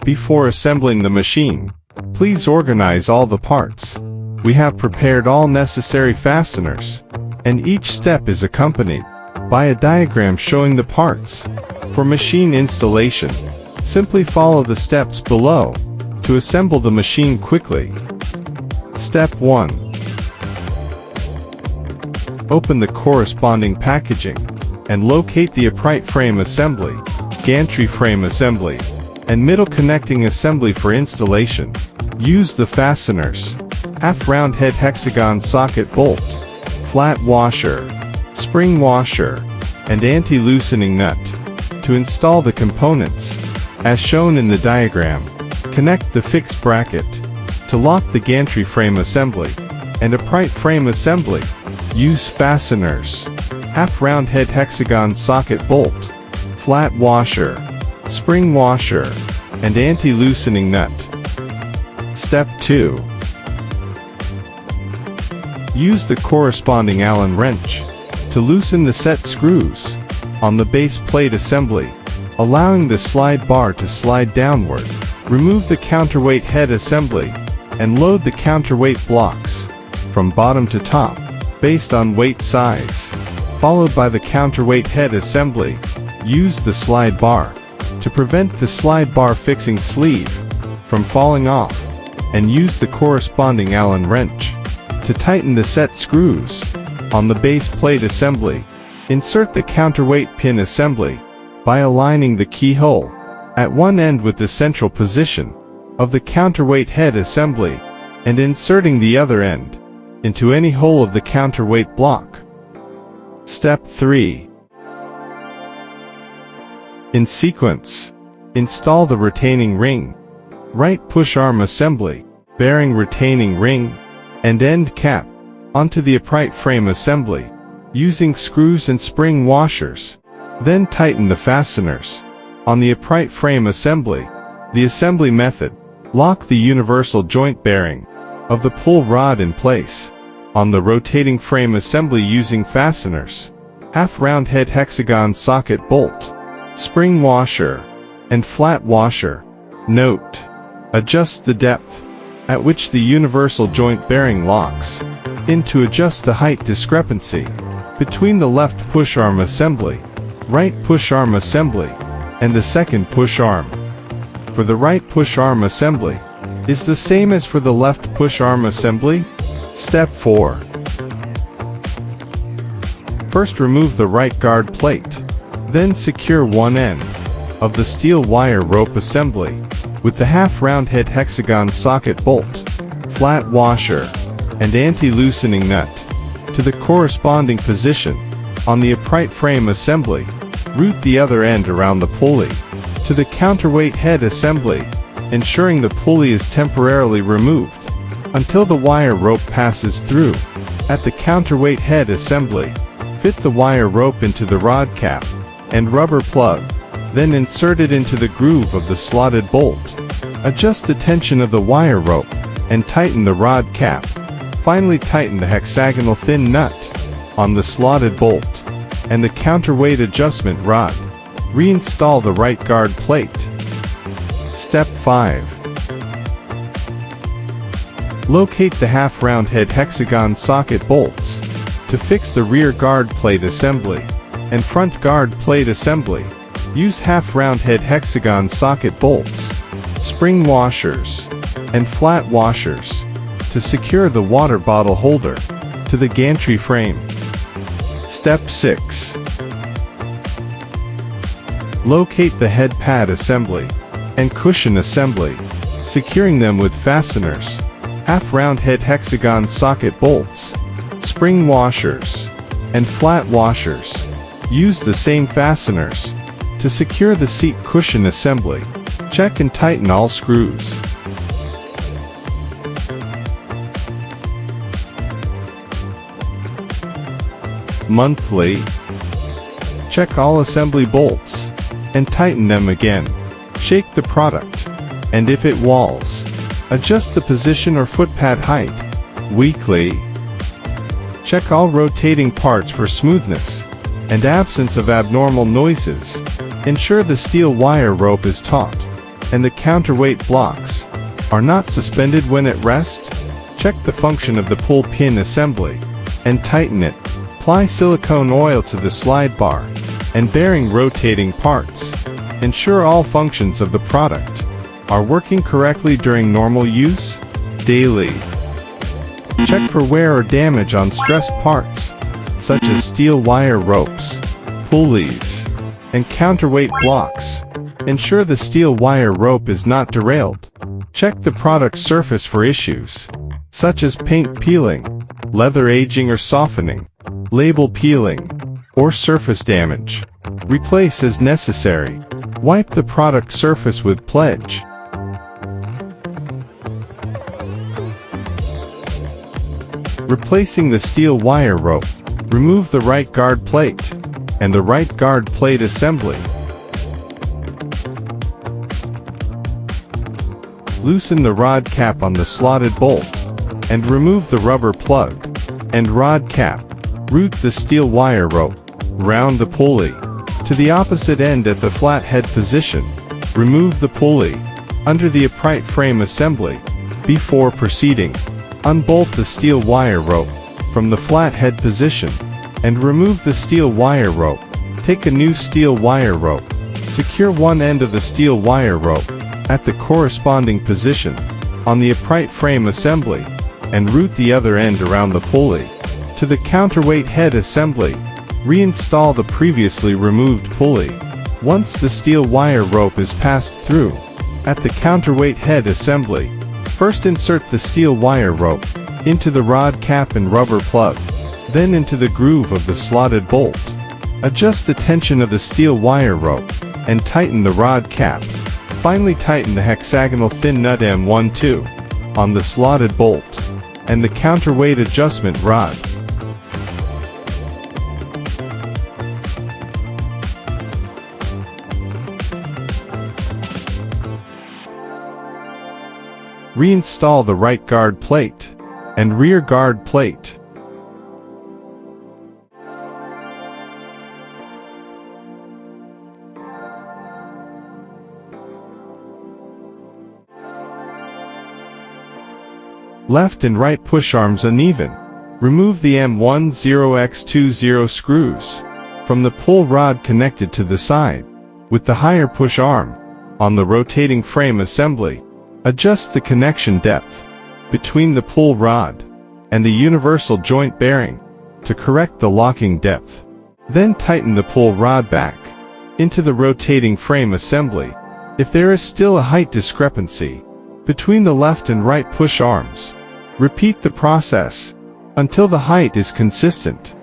Before assembling the machine, please organize all the parts. We have prepared all necessary fasteners, and each step is accompanied by a diagram showing the parts. For machine installation, simply follow the steps below to assemble the machine quickly. Step 1. Open the corresponding packaging and locate the upright frame assembly, gantry frame assembly, and middle connecting assembly for installation. Use the fasteners, half-round head hexagon socket bolt, flat washer, spring washer, and anti-loosening nut to install the components. As shown in the diagram, connect the fixed bracket to lock the gantry frame assembly and upright frame assembly. Use fasteners, half-round head hexagon socket bolt, flat washer, spring washer, and anti-loosening nut. Step 2. Use the corresponding Allen wrench to loosen the set screws on the base plate assembly, allowing the slide bar to slide downward. Remove the counterweight head assembly and load the counterweight blocks from bottom to top based on weight size, followed by the counterweight head assembly. Use the slide bar to prevent the slide bar fixing sleeve from falling off, and use the corresponding Allen wrench to tighten the set screws on the base plate assembly. Insert the counterweight pin assembly by aligning the keyhole at one end with the central position of the counterweight head assembly and inserting the other end into any hole of the counterweight block. Step 3. In sequence, install the retaining ring, right push arm assembly, bearing retaining ring, and end cap onto the upright frame assembly using screws and spring washers. Then tighten the fasteners on the upright frame assembly. The assembly method: lock the universal joint bearing of the pull rod in place on the rotating frame assembly using fasteners, half-round head hexagon socket bolt, spring washer, and flat washer. Note: adjust the depth at which the universal joint bearing locks in to adjust the height discrepancy between the left push arm assembly, right push arm assembly, and the second push arm. For the right push arm assembly is the same as for the left push arm assembly. Step 4. First, remove the right guard plate. Then secure one end of the steel wire rope assembly with the half-round head hexagon socket bolt, flat washer, and anti-loosening nut to the corresponding position on the upright frame assembly. Route the other end around the pulley to the counterweight head assembly, ensuring the pulley is temporarily removed until the wire rope passes through. At the counterweight head assembly, fit the wire rope into the rod cap and rubber plug, then insert it into the groove of the slotted bolt. Adjust the tension of the wire rope and tighten the rod cap. Finally, tighten the hexagonal thin nut on the slotted bolt and the counterweight adjustment rod. Reinstall the right guard plate. Step 5. Locate the half-round head hexagon socket bolts to fix the rear guard plate assembly and front guard plate assembly. Use half-round head hexagon socket bolts, spring washers, and flat washers to secure the water bottle holder to the gantry frame. Step 6. Locate the head pad assembly and cushion assembly, securing them with fasteners, half-round head hexagon socket bolts, spring washers, and flat washers. Use the same fasteners to secure the seat cushion assembly. Check and tighten all screws. Monthly. Check all assembly bolts and tighten them again. Shake the product, and if it walls, adjust the position or footpad height. Weekly. Check all rotating parts for smoothness and absence of abnormal noises. Ensure the steel wire rope is taut and the counterweight blocks are not suspended when at rest, check the function of the pull pin assembly and tighten it. Apply silicone oil to the slide bar and bearing rotating parts. Ensure all functions of the product are working correctly during normal use. Daily. Check for wear or damage on stressed parts, such as steel wire ropes, pulleys, and counterweight blocks. Ensure the steel wire rope is not derailed. Check the product surface for issues, such as paint peeling, leather aging or softening, label peeling, or surface damage. Replace as necessary. Wipe the product surface with pledge. Replacing the steel wire rope. Remove the right guard plate and the right guard plate assembly. Loosen the rod cap on the slotted bolt and remove the rubber plug and rod cap. Route the steel wire rope round the pulley to the opposite end at the flat head position. Remove the pulley under the upright frame assembly. Before proceeding, unbolt the steel wire rope from the flat head position and remove the steel wire rope. Take a new steel wire rope. Secure one end of the steel wire rope at the corresponding position on the upright frame assembly and route the other end around the pulley to the counterweight head assembly. Reinstall the previously removed pulley. Once the steel wire rope is passed through at the counterweight head assembly, first insert the steel wire rope into the rod cap and rubber plug, then into the groove of the slotted bolt. Adjust the tension of the steel wire rope and tighten the rod cap. Finally, tighten the hexagonal thin nut M12 on the slotted bolt and the counterweight adjustment rod. Reinstall the right guard plate and rear guard plate. Left and right push arms uneven. Remove the M10X20 screws from the pull rod connected to the side with the higher push arm on the rotating frame assembly. Adjust the connection depth between the pull rod and the universal joint bearing to correct the locking depth. Then tighten the pull rod back into the rotating frame assembly. If there is still a height discrepancy between the left and right push arms, repeat the process until the height is consistent.